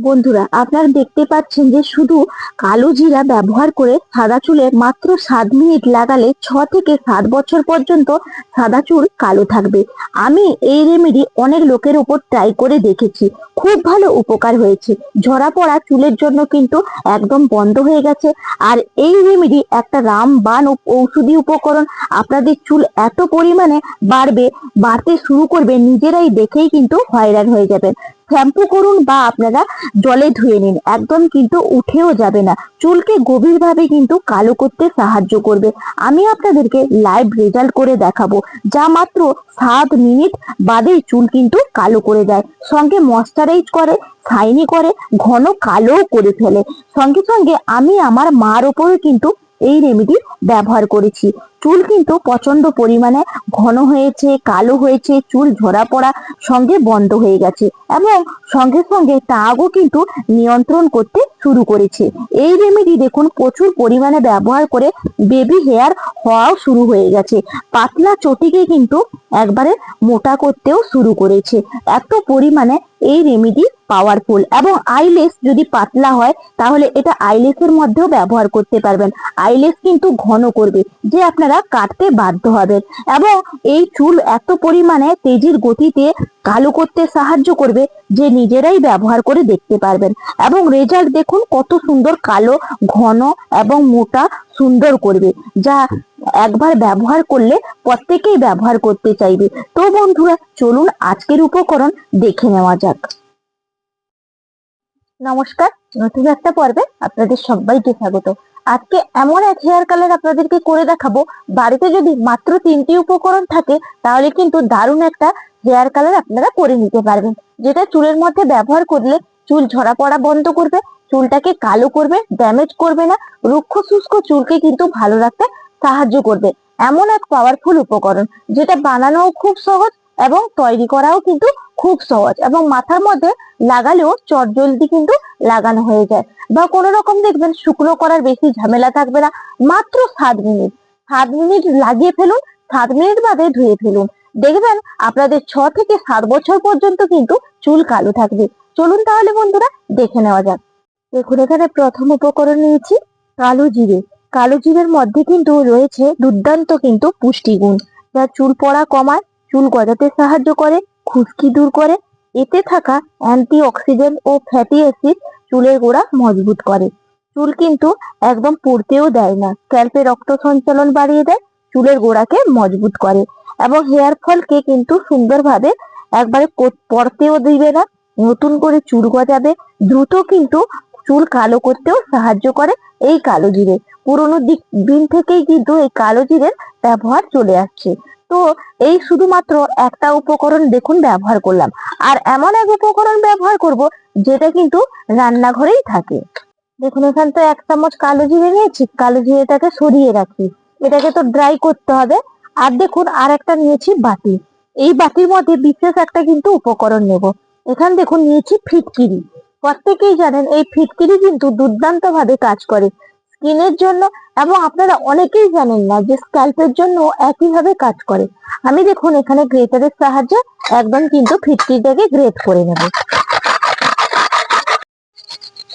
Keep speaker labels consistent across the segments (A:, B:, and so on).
A: বন্ধুরা, আপনারা দেখতে পাচ্ছেন যে শুধু কালো জিরা ব্যবহার করে সাদা চুলে মাত্র 7 মিনিট লাগালে 6 থেকে 7 বছর পর্যন্ত সাদা চুল কালো থাকবে। আমি এই রেমেডি অনেক লোকের উপর ট্রাই করে দেখেছি, খুব ভালো উপকার হয়েছে। ঝরা পড়া চুলের জন্য কিন্তু একদম বন্ধ হয়ে গেছে। আর এই রেমেডি একটা রামবাণ ঔষধি উপকরণ। আপনাদের চুল এত পরিমাণে বাড়তে শুরু করবে, নিজেরাই দেখেই কিন্তু হয়রান হয়ে যাবেন। শ্যাম্পু করুন বা আপনারা জলে ধুয়ে নিন, একদম কিন্তু উঠেও যাবে না। চুলকে গভীরভাবে কিন্তু কালো করতে সাহায্য করবে। আমি আপনাদেরকে লাইভ রেজাল্ট করে দেখাবো, যা মাত্র 7 মিনিট বাদে চুল কিন্তু কালো করে দেয়, সঙ্গে ময়শ্চারাইজ করে, শাইনি করে, ঘন কালো করে ফেলে। সঙ্গে সঙ্গে আমি আমার মার ওপরে কিন্তু এই রেমেডি ব্যবহার করেছি। চুল কিন্তু প্রচন্ড পরিমাণে ঘন হয়েছে, কালো হয়েছে, চুল ঝরা পড়া সঙ্গে বন্ধ হয়ে গেছে এবং সঙ্গে সঙ্গে টাগও কিন্তু নিয়ন্ত্রণ করতে শুরু করেছে। এই রেমেডি দেখুন প্রচুর পরিমাণে ব্যবহার করে বেবি হেয়ার হওয়াও শুরু হয়ে গেছে। পাতলা চটিকে কিন্তু একবারে মোটা করতেও শুরু করেছে। এত পরিমাণে এই রেমেডি পাওয়ারফুল। এবং আইলেস যদি পাতলা হয় তাহলে এটা আইলেসের মধ্যেও ব্যবহার করতে পারবেন। আইলেস কিন্তু ঘন করবে, যে আপনারা কাটতে বাধ্য হবেন। এবং এই চুল এত পরিমাণে তেজির গতিতে কালো করতে সাহায্য করবে যে নিজেরাই ব্যবহার করে দেখতে পারবেন। এবং রেজাল্ট দেখুন কত সুন্দর, কালো, ঘন এবং মোটা সুন্দর করবে, যা একবার ব্যবহার করলে প্রত্যেকেই ব্যবহার করতে চাইবে। তো বন্ধুরা, চলুন আজকের উপকরণ দেখে নেওয়া যাক। নমস্কার, নতুন একটা পর্বে আপনাদের সবাইকে স্বাগত। আজকে এমন এক হেয়ার কালার আপনাদেরকে করে দেখাবো, বাড়িতে যদি মাত্র 3টি উপকরণ থাকে তাহলে কিন্তু দারুণ একটা হেয়ার কালার আপনারা করে নিতে পারবেন, যেটা চুলের মধ্যে ব্যবহার করলে চুল ঝরা পড়া বন্ধ করবে, চুলটাকে কালো করবে, ড্যামেজ করবে না, রুক্ষ শুষ্ক চুলকে কিন্তু ভালো রাখতে সাহায্য করবে। এমন এক পাওয়ারফুল উপকরণ, যেটা বানানোও খুব সহজ এবং তৈরি করাও কিন্তু খুব সহজ, এবং মাথার মধ্যে লাগালেও চটজলদি কিন্তু লাগানো হয়ে যায়। বা কোনো রকম দেখবেন শুকনো করার বেশি ঝামেলা থাকবে না। মাত্র 7 মিনিট, 7 মিনিট লাগিয়ে ফেলুন, 7 মিনিট বাদে ধুয়ে ফেলুন। দেখবেন আপনাদের 6 থেকে 7 বছর পর্যন্ত কিন্তু চুল কালো থাকবে। চলুন তাহলে বন্ধুরা দেখে নেওয়া যাক। দেখুন, এখানে প্রথম উপকরণ নিয়েছি কালো জিরে। কালো জিরের মধ্যে কিন্তু রয়েছে দুর্দান্ত কিন্তু পুষ্টিগুণ, যা চুল পড়া কমায়, চুল গজাতে সাহায্য করে, খুশকি দূর করে। এতে থাকা অ্যান্টিঅক্সিডেন্ট ও ফ্যাটি অ্যাসিড চুলের গোড়া মজবুত করে। চুল কিন্তু একদম পড়তেও দেয় না, স্ক্যাল্পে রক্ত সঞ্চালন বাড়িয়ে দেয়, চুলের গোড়াকে মজবুত করে এবং হেয়ার ফলকে কিন্তু সুন্দরভাবে একবারে পড়তেও দিবে না, নতুন করে চুল গজাবে, দ্রুত কিন্তু চুল কালো করতেও সাহায্য করে এই কালো জিরে। পুরোনো দিন থেকেই কিন্তু এই কালো জিরের ব্যবহার চলে আসছে। তো এই শুধুমাত্র একটা উপকরণ দেখুন ব্যবহার করলাম, আর এমন এক উপকরণ ব্যবহার করব যেটা কিন্তু রান্নাঘরেই থাকে। দেখুন, এখান তো 1 চামচ কালো জিরে নিয়েছি, কালো জিরেটাকে সরিয়ে রাখি, এটাকে তো ড্রাই করতে হবে। আর দেখুন, আর একটা নিয়েছি বাটি। এই বাটির মধ্যে বিশেষ একটা কিন্তু উপকরণ নেব। এখানে দেখুন নিয়েছি ফিটকিরি। প্রত্যেকেই জানেন এই ফিটকিরি কিন্তু দুর্দান্ত ভাবে কাজ করে স্কিনের জন্য, এবং আপনারা অনেকেই জানেন না যে স্ক্যাল্পের জন্য একইভাবে কাজ করে। আমি দেখুন এখানে গ্রেটারের সাহায্যে একদম কিন্তু ফিটকিরিটাকে গ্রেট করে নেব।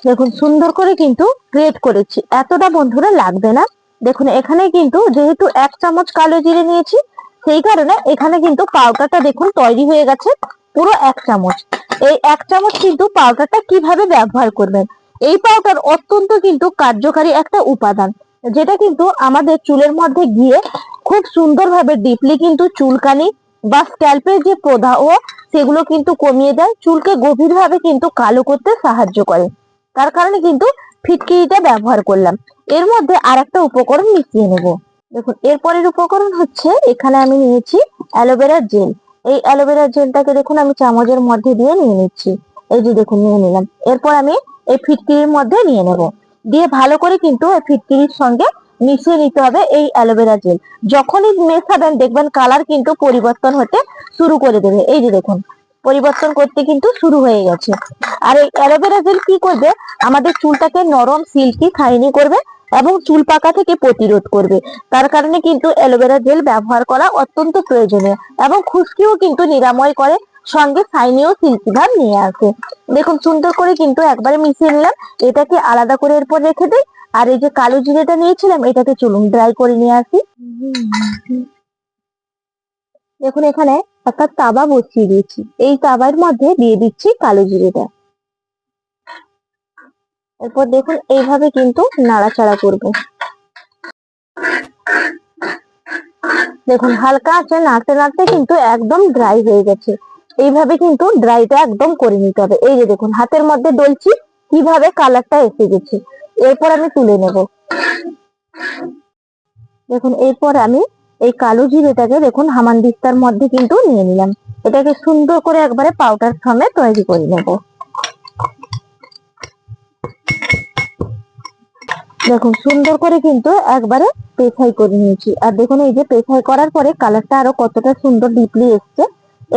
A: দেখুন সুন্দর করে কিন্তু গ্রেট করেছি, এতটা বন্ধুরা লাগবে না। দেখুন এখানে কিন্তু যেহেতু 1 চামচ কালো জিরে নিয়েছি, সেই কারণে এখানে কিন্তু পাউডারটা দেখুন তৈরি হয়ে গেছে পুরো 1 চামচ। এই 1 চামচ কিন্তু পাউডারটা কিভাবে ব্যবহার করবেন, এই পাউডার অত্যন্ত কিন্তু কার্যকারী একটা উপাদান, যেটা কিন্তু আমাদের চুলের মধ্যে গিয়ে খুব সুন্দরভাবে ডিপলি কিন্তু চুলকানি বা স্ক্যাল্পের যে প্রদাহ সেগুলো কিন্তু কমিয়ে দেয়, চুলকে গভীরভাবে কিন্তু কালো করতে সাহায্য করে। তার কারণে কিন্তু ফিটকিরিটা ব্যবহার করলাম। এর মধ্যে আর একটা উপকরণ মিশিয়ে নেব। দেখুন এরপরের উপকরণ হচ্ছে, এখানে আমি নিয়েছি অ্যালোভেরার জেল। এই অ্যালোভেরার জেলটাকে দেখুন আমি চামচের মধ্যে দিয়ে নিয়ে নিচ্ছি। এই যে দেখুন নিয়ে নিলাম। এরপর আমি এই ফিটকিরির মধ্যে নিয়ে নেব, দিয়ে ভালো করে কিন্তু এই ফিটকিরির সঙ্গে মিশিয়ে নিতে হবে এই অ্যালোভেরা জেল। যখনই মেশাবেন দেখবেন কালার কিন্তু পরিবর্তন হতে শুরু করে দেবে। এই যে দেখুন পরিবর্তন করতে কিন্তু শুরু হয়ে গেছে। আর এই অ্যালোভেরা জেল কি করবে, আমাদের চুলটাকে নরম, সিল্কি, শাইনি করবে এবং চুল পাকা থেকে প্রতিরোধ করবে। তার কারণে কিন্তু অ্যালোভেরা জেল ব্যবহার করা অত্যন্ত প্রয়োজনীয়, এবং খুশকিও কিন্তু নিরাময় করে, সঙ্গে শাইনিও সিল্কি ভাব নিয়ে আসে। দেখুন সুন্দর করে কিন্তু একবারে মিশিয়ে নিলাম। এটাকে আলাদা করে এরপর রেখে দিই। আর এই যে কালো জিরেটা নিয়েছিলাম এটাকে চলুন ড্রাই করে নিয়ে আসি। দেখুন এখানে একটা তাওয়া বসিয়ে দিয়েছি, এই তাওয়ার মধ্যে দিয়ে দিচ্ছি কালো জিরেটা। এরপর দেখুন এইভাবে কিন্তু নাড়াচাড়া করবো। দেখুন হালকা আছে নাড়তে নাড়তে কিন্তু একদম ড্রাই হয়ে গেছে। এইভাবে কিন্তু ড্রাইটা একদম করে নিতে হবে। এই যে দেখুন হাতের মধ্যে ডলছি কিভাবে কালারটা এসে গেছে। এরপর আমি তুলে নেব। দেখুন এরপর আমি এই কালো জিরেটাকে দেখুন হামানদিস্তার মধ্যে কিন্তু নিয়ে নিলাম। এটাকে সুন্দর করে একবারে পাউডার ফর্মে তৈরি করে নেব। দেখুন সুন্দর করে কিন্তু একবারে পেছাই করে নিয়েছি। আর দেখুন এই যে পেছাই করার পরে কালারটা আরো কতটা সুন্দর ডিপলি এসছে।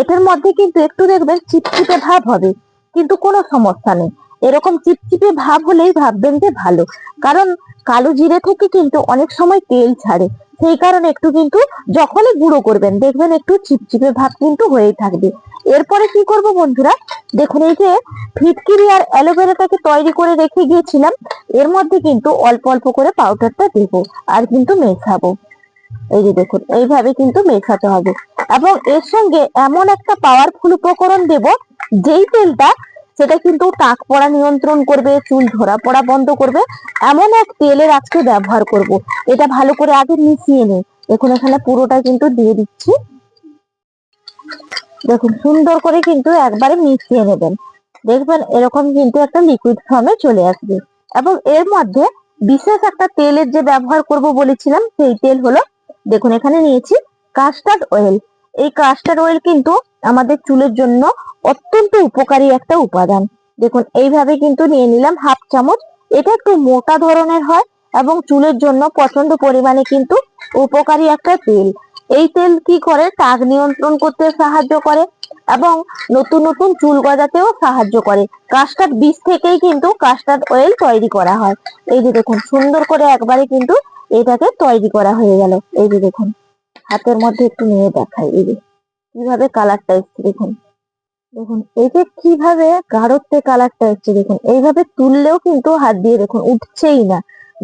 A: এটার মধ্যে কিন্তু একটু দেখবেন চিপচিপে ভাব হবে, কিন্তু কোনো সমস্যা নেই। এরকম চিপচিপে ভাব হলেই ভাববেন যে ভালো, কারণ কালো জিরে থেকে কিন্তু অনেক সময় তেল ছাড়ে। সেই কারণে একটু কিন্তু যখনই গুঁড়ো করবেন দেখবেন একটু চিপচিপে ভাব কিন্তু হয়েই থাকবে। এরপরে কি করব বন্ধুরা, দেখুন এই যে ফিটকিরি আর অ্যালোভেরাটাকে তৈরি করে রেখে গিয়েছিলাম, এর মধ্যে কিন্তু অল্প অল্প করে পাউডারটা দেব আর কিন্তু মেশাবো। এই যে দেখুন এইভাবে কিন্তু মেশাতে হবে। এবং এর সঙ্গে এমন একটা পাওয়ারফুল উপকরণ দেব, যেই তেলটা সেটা কিন্তু টাক পড়া নিয়ন্ত্রণ করবে, চুল ঝরা পড়া বন্ধ করবে। এমন এক তেলের আজকে ব্যবহার করব। এটা ভালো করে আগে মিশিয়ে নিই। দেখুন এখানে পুরোটা কিন্তু দিয়ে দিচ্ছি। দেখুন সুন্দর করে কিন্তু একবারে মিশিয়ে নেবেন। দেখবেন এরকম কিন্তু একটা লিকুইড ফর্মে চলে আসবে। এবং এর মধ্যে বিশেষ একটা তেলের যে ব্যবহার করব বলেছিলাম, সেই তেল হলো, দেখুন এখানে নিয়েছি কাস্টার্ড অয়েল। এই কাস্টার্ড অয়েল কিন্তু আমাদের চুলের জন্য অত্যন্ত উপকারী একটা উপাদান। দেখুন এইভাবে কিন্তু নিয়ে নিলাম হাফ চামচ। এটা একটু মোটা ধরনের হয় এবং চুলের জন্য প্রচন্ড পরিমাণে কিন্তু উপকারী একটা তেল। এই তেল কি করে, টাক নিয়ন্ত্রণ করতে সাহায্য করে এবং নতুন নতুন চুল গজাতেও সাহায্য করে। কাস্টার্ড বীজ থেকেই কিন্তু কাস্টার্ড অয়েল তৈরি করা হয়। এই যে দেখুন সুন্দর করে একবারে কিন্তু এটাকে তৈরি করা হয়ে গেল। এই যে দেখুন হাতের মধ্যে একটু নিয়ে দেখাই, এই যে কিভাবে কালারটা এসছে। দেখুন দেখুন এই যে কিভাবে গাঢ়ত্বে কালারটা এসছে। দেখুন এইভাবে তুললেও কিন্তু হাত দিয়ে দেখুন উঠছেই না।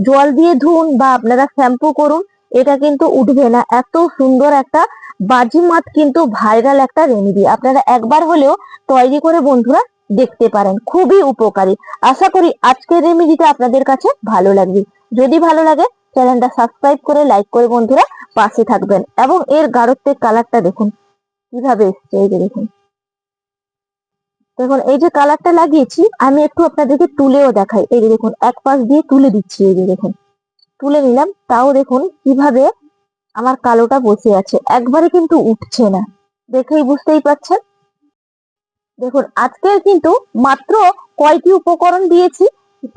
A: জল দিয়ে ধুন বা আপনারা শ্যাম্পু করুন, এটা কিন্তু উঠবে না। এত সুন্দর একটা বাজিমাত কিন্তু ভাইরাল একটা রেমেডি, আপনারা একবার হলেও তৈরি করে বন্ধুরা দেখতে পারেন। খুবই উপকারী। আশা করি আজকের রেমেডিটা আপনাদের কাছে ভালো লাগবে। যদি ভালো লাগে চ্যানেলটা সাবস্ক্রাইব করে লাইক করে বন্ধুরা পাশে থাকবেন। এবং এর গাঢ়ত্বের কালারটা দেখুন কিভাবে এসছে। এই যে দেখুন, দেখুন এই যে কালারটা লাগিয়েছি, আমি একটু আপনাদেরকে তুলেও দেখাই। এই যে দেখুন এক পাশ দিয়ে তুলে দিচ্ছি। এই যে দেখুন তুলে নিলাম, তাও দেখুন কিভাবে আমার কালোটা বসে আছে, একবারে কিন্তু উঠছে না। দেখেই বুঝতেই পারছেন। দেখুন আজকের কিন্তু মাত্র কয়টি উপকরণ দিয়েছি,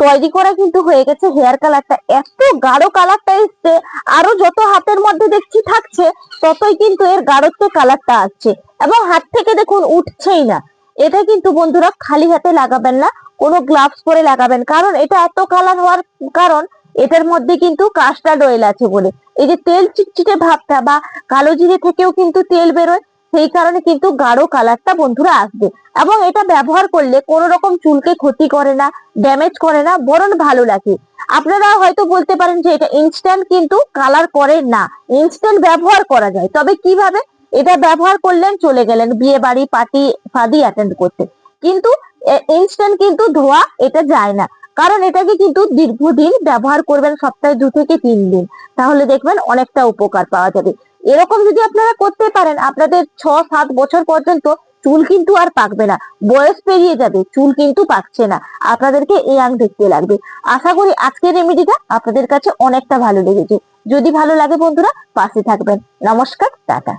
A: তৈরি করা কিন্তু হয়ে গেছে হেয়ার কালারটা। এত গাঢ় কালারটা এসছে, আরো যত হাতের মধ্যে দেখছি থাকছে ততই কিন্তু এর গাঢ়ত্ব কালারটা আসছে এবং হাত থেকে দেখুন উঠছেই না। এটা কিন্তু বন্ধুরা খালি হাতে লাগাবেন না, কোনো গ্লাভস পরে লাগাবেন, কারণ এটা এত কালার হওয়ার কারণ এটার মধ্যে কিন্তু কাস্টার্ড অয়েল আছে বলে। এই যে তেল চিটচিটে ভাবটা বা কালো জিরে থেকেও কিন্তু তেল বেরোয়, সেই কারণে কিন্তু গাঢ় কালারটা বন্ধুরা আসবে। এবং এটা ব্যবহার করলে কোনো রকম চুলকে ক্ষতি করে না, ড্যামেজ করে না, বরং ভালো লাগে। আপনারা হয়তো বলতে পারেন যে এটা ইনস্ট্যান্ট, কিন্তু কালার করে না। ইনস্ট্যান্ট ব্যবহার করা যায়, তবে কিভাবে, এটা ব্যবহার করলেন চলে গেলেন বিয়ে বাড়ি পার্টি ফাদি অ্যাটেন্ড করতে, কিন্তু ইনস্ট্যান্ট কিন্তু ধোয়া এটা যায় না। কারণ এটাকে কিন্তু দীর্ঘদিন ব্যবহার করবেন, সপ্তাহে 2 থেকে 3 দিন, তাহলে দেখবেন অনেকটা উপকার পাওয়া যাবে। এরকম যদি আপনারা করতে পারেন, আপনাদের 6-7 বছর পর্যন্ত চুল কিন্তু আর পাকবে না। বয়স পেরিয়ে যাবে, চুল কিন্তু পাকছে না, আপনাদেরকে ইয়াং দেখতে লাগবে। আশা করি আজকের রেমেডিটা আপনাদের কাছে অনেকটা ভালো লেগেছে। যদি ভালো লাগে বন্ধুরা পাশে থাকবেন। নমস্কার, টাটা।